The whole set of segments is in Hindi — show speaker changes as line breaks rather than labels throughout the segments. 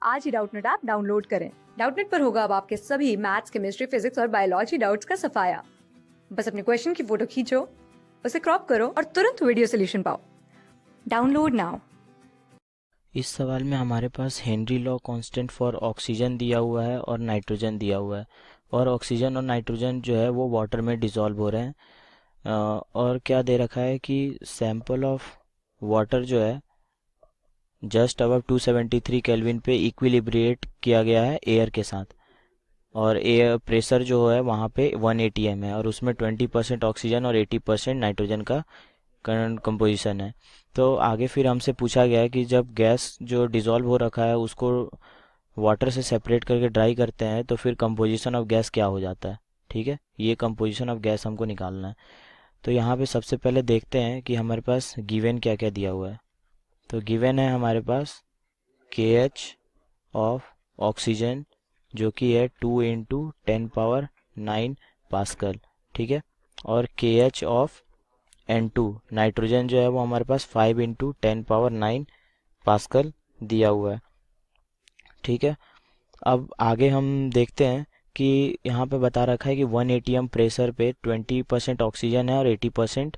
आज ही डाउटनेट ऐप डाउनलोड करें। डाउटनेट पर होगा अब आपके सभी मैथ्स, केमिस्ट्री, फिजिक्स और बायोलॉजी डाउट्स का सफाया। बस अपने क्वेश्चन की फोटो खींचो, उसे क्रॉप करो और तुरंत वीडियो सोल्यूशन पाओ। Download now.
इस सवाल में हमारे पास Henry law constant for oxygen दिया हुआ है और नाइट्रोजन दिया हुआ है, और ऑक्सीजन और नाइट्रोजन जो है वो वाटर में डिसॉल्व हो रहे हैं। और क्या दे रखा है कि सैंपल ऑफ वाटर जो है जस्ट अबव 273 केल्विन पे इक्विलिब्रिएट किया गया है एयर के साथ, और एयर प्रेशर जो है वहाँ पे 1 atm है, और उसमें 20% ऑक्सीजन और 80% नाइट्रोजन का करंट कंपोजिशन है। तो आगे फिर हमसे पूछा गया है कि जब गैस जो डिज़ोल्व हो रखा है उसको वाटर से सेपरेट करके ड्राई करते हैं तो फिर कंपोजिशन ऑफ गैस क्या हो जाता है। ठीक है, ये कंपोजिशन ऑफ गैस हमको निकालना है। तो यहाँ पे सबसे पहले देखते हैं कि हमारे पास गिवन क्या क्या दिया हुआ है। तो गिवन है हमारे पास KH ऑफ ऑक्सीजन जो कि है 2 × 10⁹ पास्कल। ठीक है, और KH ऑफ N2 नाइट्रोजन जो है वो हमारे पास 5 × 10⁹ पास्कल दिया हुआ है। ठीक है, अब आगे हम देखते हैं कि यहाँ पे बता रखा है कि 1 atm प्रेशर पे 20% ऑक्सीजन है और 80%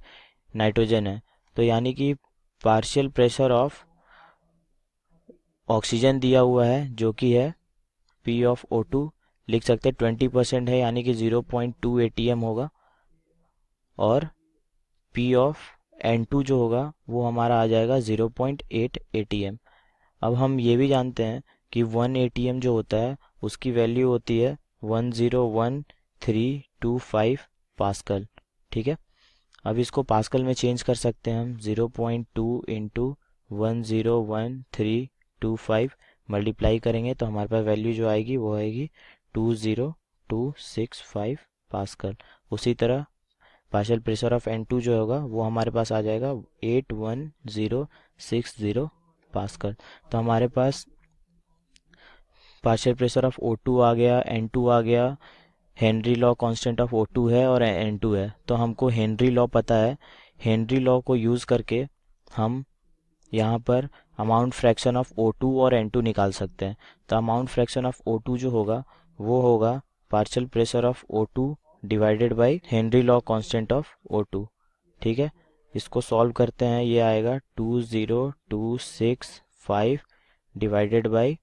नाइट्रोजन है। तो यानी कि पार्शियल प्रेशर ऑफ ऑक्सीजन दिया हुआ है जो कि है P ऑफ O2, लिख सकते हैं 20% है यानी कि 0.2 atm होगा, और P ऑफ N2 जो होगा वो हमारा आ जाएगा 0.8 atm। अब हम ये भी जानते हैं कि 1 atm जो होता है उसकी वैल्यू होती है 101325 पास्कल। ठीक है, अब इसको पास्कल में चेंज कर सकते हैं हम। 0.2 × 101325 मल्टीप्लाई करेंगे तो हमारे पास वैल्यू जो आएगी वो आएगी 20265 पास्कल। उसी तरह पार्शियल प्रेशर ऑफ N2 जो होगा वो हमारे पास आ जाएगा 81060 पास्कल। तो हमारे पास पार्शियल प्रेशर ऑफ O2 आ गया, N2 आ गया, Henry law constant of O2 है और N2 है। तो हमको हेनरी लॉ पता है। हेनरी लॉ को यूज़ करके हम यहाँ पर अमाउंट फ्रैक्शन ऑफ O2 और N2 निकाल सकते हैं। तो अमाउंट फ्रैक्शन ऑफ O2 जो होगा वो होगा partial pressure of O2 divided by Henry law constant of O2। ठीक है, इसको सॉल्व करते हैं, ये आएगा 20265 डिवाइडेड बाय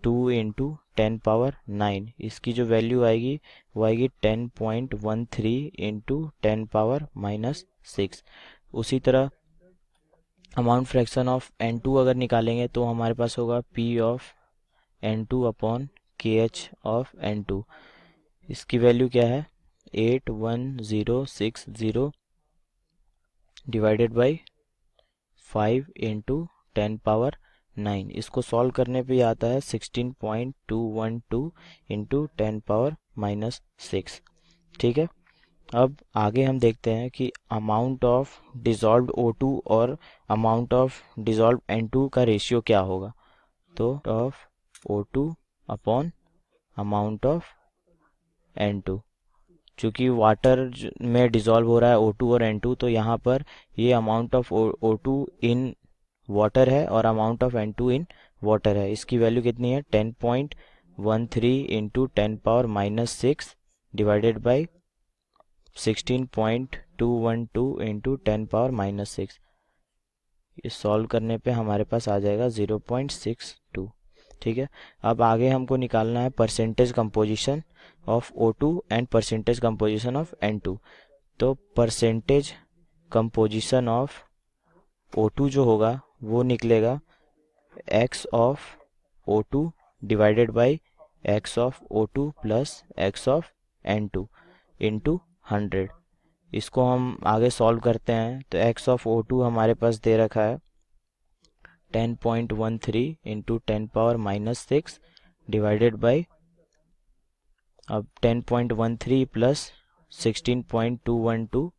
2 × 10⁹। इसकी जो वैल्यू आएगी वो आएगी 10.13 × 10⁻⁻6। उसी तरह अमाउंट फ्रैक्शन ऑफ N2 अगर निकालेंगे तो हमारे पास होगा P of N2 upon KH of N2। इसकी वैल्यू क्या है 81060 डिवाइडेड बाय 5 × 10⁻⁹। इसको सॉल्व करने पे आता है 16.212 × 10⁻⁻6। ठीक है, अब आगे हम देखते हैं कि अमाउंट ऑफ डिसॉल्व्ड O2 और अमाउंट ऑफ डिसॉल्व्ड N2 का रेशियो क्या होगा। तो of O2 upon amount of N2, चूँकि वाटर में डिसॉल्व हो रहा है O2 और N2, तो यहाँ पर ये amount of O2 in water है और amount of N2 in water है। इसकी वैल्यू कितनी है 10.13 × 10⁻⁻6 डिवाइडेड बाय 16.212 × 10⁻⁻6। इस सॉल्व करने पे हमारे पास आ जाएगा 0.62। ठीक है, अब आगे हमको निकालना है percentage composition of O2 and percentage composition of N2। तो परसेंटेज कंपोजिशन ऑफ O2 जो होगा वो निकलेगा x of O2 divided by x of O2 plus x of N2 into 100। इसको हम आगे सॉल्व करते हैं तो x ऑफ O2 हमारे पास दे रखा है 10.13 × 10⁻⁻6 डिवाइडेड बाय, अब 10.13 प्लस 16.212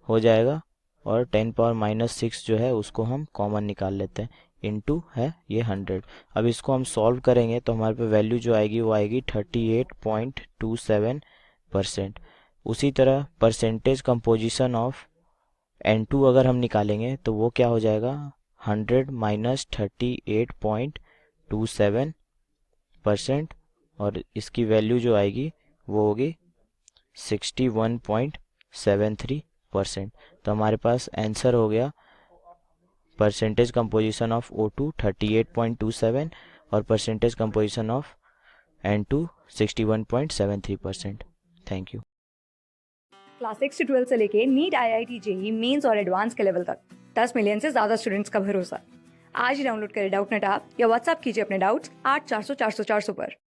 हो जाएगा, और 10⁻⁻6 जो है उसको हम कॉमन निकाल लेते हैं, इंटू है ये 100। अब इसको हम सॉल्व करेंगे तो हमारे पे वैल्यू जो आएगी वो आएगी 38.27%। उसी तरह परसेंटेज कंपोजिशन ऑफ N2 अगर हम निकालेंगे तो वो क्या हो जाएगा 100 - 38.27 61.27% और इसकी वैल्यू जो आएगी वो होगी 61.73%। तो हमारे पास आंसर हो गया परसेंटेज कंपोजिशन ऑफ O2 38.27 और percentage composition of N2 61.73%। Thank you.
Class 6 से 12 से लेके नीट, IIT, जेईई मेंस और एडवांस के लेवल तक 10 मिलियन से ज्यादा स्टूडेंट्स का भरोसा। आज ही डाउनलोड करें डाउटनेट ऐप या व्हाट्सएप कीजिए अपने डाउट्स 8400 400 400 पर।